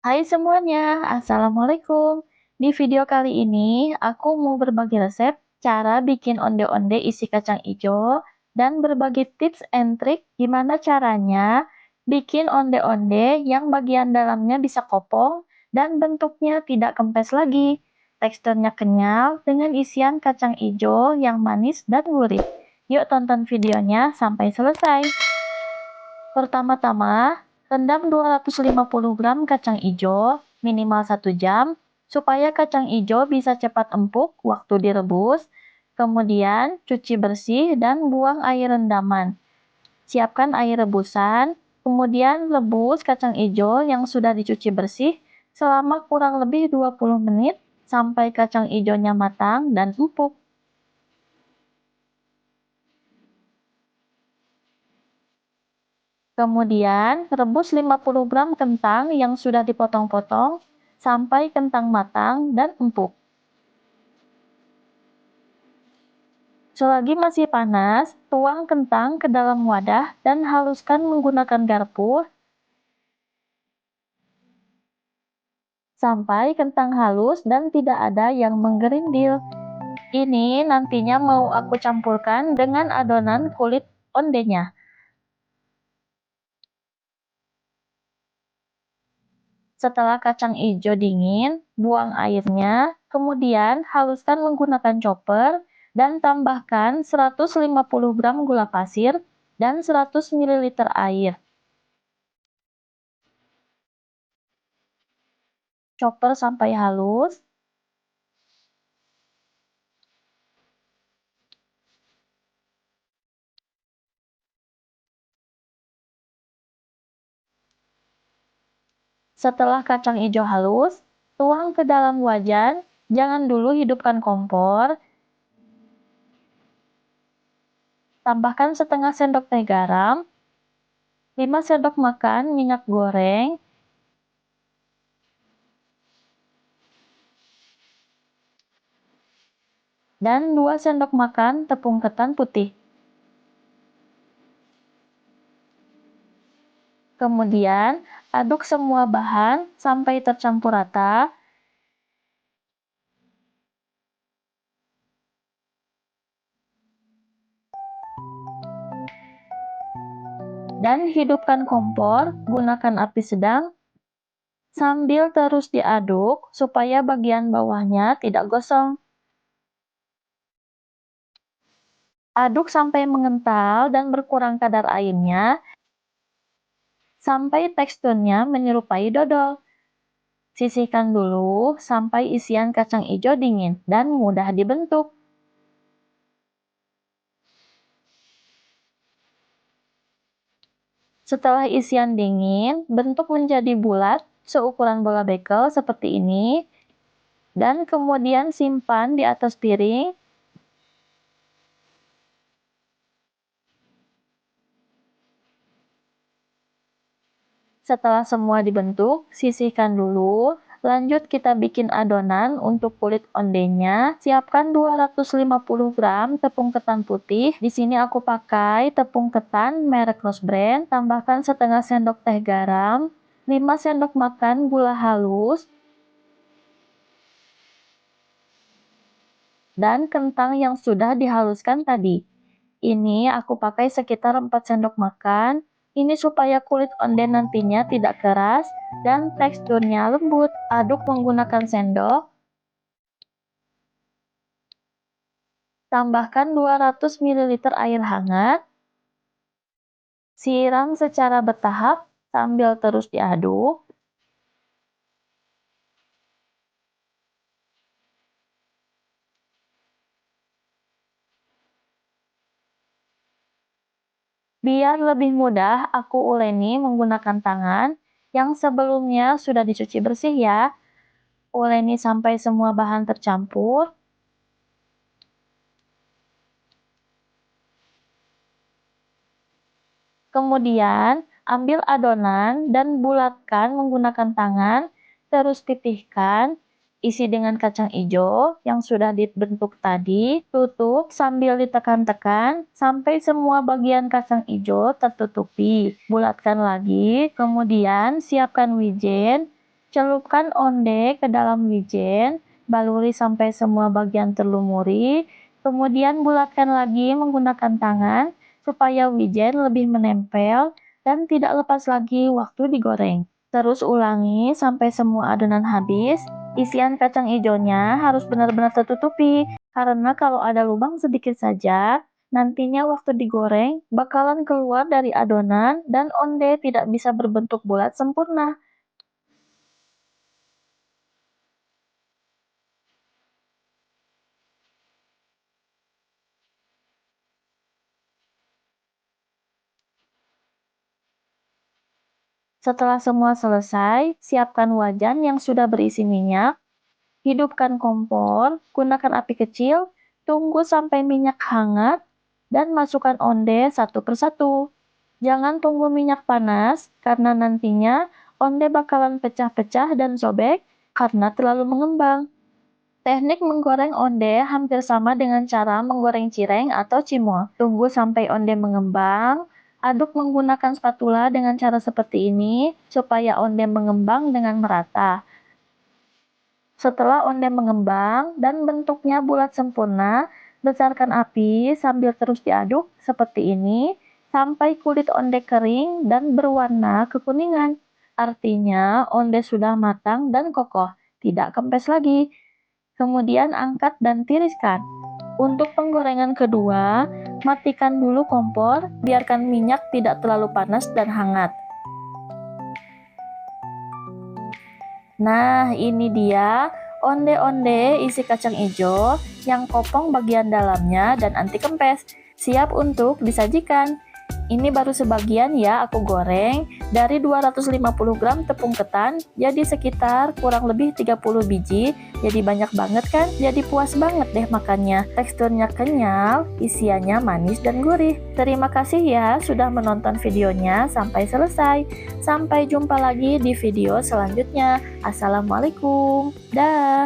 Hai semuanya, Assalamualaikum. Di video kali ini, aku mau berbagi resep cara bikin onde-onde isi kacang ijo dan berbagi tips and trik gimana caranya bikin onde-onde yang bagian dalamnya bisa kopong dan bentuknya tidak kempes lagi. Teksturnya kenyal dengan isian kacang ijo yang manis dan gurih. Yuk tonton videonya sampai selesai. Pertama-tama, rendam 250 gram kacang ijo minimal 1 jam supaya kacang ijo bisa cepat empuk waktu direbus. Kemudian, cuci bersih dan buang air rendaman. Siapkan air rebusan, kemudian rebus kacang ijo yang sudah dicuci bersih selama kurang lebih 20 menit sampai kacang ijonya matang dan empuk. Kemudian, rebus 50 gram kentang yang sudah dipotong-potong sampai kentang matang dan empuk. Selagi masih panas, tuang kentang ke dalam wadah dan haluskan menggunakan garpu sampai kentang halus dan tidak ada yang menggerindil. Ini nantinya mau aku campurkan dengan adonan kulit ondenya. Setelah kacang ijo dingin, buang airnya, kemudian haluskan menggunakan chopper dan tambahkan 150 gram gula pasir dan 100 ml air. Chopper sampai halus. Setelah kacang ijo halus, tuang ke dalam wajan, jangan dulu hidupkan kompor. Tambahkan setengah sendok teh garam, 5 sendok makan minyak goreng, dan 2 sendok makan tepung ketan putih. Kemudian, aduk semua bahan sampai tercampur rata. Dan hidupkan kompor, gunakan api sedang, sambil terus diaduk supaya bagian bawahnya tidak gosong. Aduk sampai mengental dan berkurang kadar airnya, sampai teksturnya menyerupai dodol. Sisihkan dulu sampai isian kacang ijo dingin dan mudah dibentuk. Setelah isian dingin, bentuk menjadi bulat seukuran bola bekel seperti ini, dan kemudian simpan di atas piring. Setelah semua dibentuk, sisihkan dulu. Lanjut kita bikin adonan untuk kulit ondenya. Siapkan 250 gram tepung ketan putih. Di sini aku pakai tepung ketan merek Rose Brand. Tambahkan setengah sendok teh garam, 5 sendok makan gula halus, dan kentang yang sudah dihaluskan tadi. Ini aku pakai sekitar 4 sendok makan. Ini supaya kulit onde nantinya tidak keras dan teksturnya lembut. Aduk menggunakan sendok. Tambahkan 200 ml air hangat. Siram secara bertahap sambil terus diaduk. Biar lebih mudah, aku uleni menggunakan tangan yang sebelumnya sudah dicuci bersih ya. Uleni sampai semua bahan tercampur. Kemudian, ambil adonan dan bulatkan menggunakan tangan, terus pipihkan, isi dengan kacang ijo yang sudah dibentuk tadi, tutup sambil ditekan-tekan sampai semua bagian kacang ijo tertutupi. Bulatkan lagi, kemudian siapkan wijen. Celupkan onde ke dalam wijen, baluri sampai semua bagian terlumuri, kemudian bulatkan lagi menggunakan tangan supaya wijen lebih menempel dan tidak lepas lagi waktu digoreng. Terus ulangi sampai semua adonan habis. Isian kacang hijaunya harus benar-benar tertutupi, karena kalau ada lubang sedikit saja, nantinya waktu digoreng bakalan keluar dari adonan dan onde tidak bisa berbentuk bulat sempurna. Setelah semua selesai, siapkan wajan yang sudah berisi minyak, hidupkan kompor, gunakan api kecil, tunggu sampai minyak hangat, dan masukkan onde satu persatu. Jangan tunggu minyak panas, karena nantinya onde bakalan pecah-pecah dan sobek karena terlalu mengembang. Teknik menggoreng onde hampir sama dengan cara menggoreng cireng atau cimol. Tunggu sampai onde mengembang, aduk menggunakan spatula dengan cara seperti ini supaya onde mengembang dengan merata. Setelah onde mengembang dan bentuknya bulat sempurna, besarkan api sambil terus diaduk seperti ini sampai kulit onde kering dan berwarna kekuningan. Artinya onde sudah matang dan kokoh, tidak kempes lagi. Kemudian angkat dan tiriskan. Untuk penggorengan kedua, matikan dulu kompor, biarkan minyak tidak terlalu panas dan hangat. Nah, ini dia onde-onde isi kacang hijau yang kopong bagian dalamnya dan anti kempes. Siap untuk disajikan. Ini baru sebagian ya aku goreng. Dari 250 gram tepung ketan, jadi sekitar kurang lebih 30 biji. Jadi banyak banget kan? Jadi puas banget deh makannya. Teksturnya kenyal, isiannya manis dan gurih. Terima kasih ya sudah menonton videonya sampai selesai. Sampai jumpa lagi di video selanjutnya. Assalamualaikum. Dah.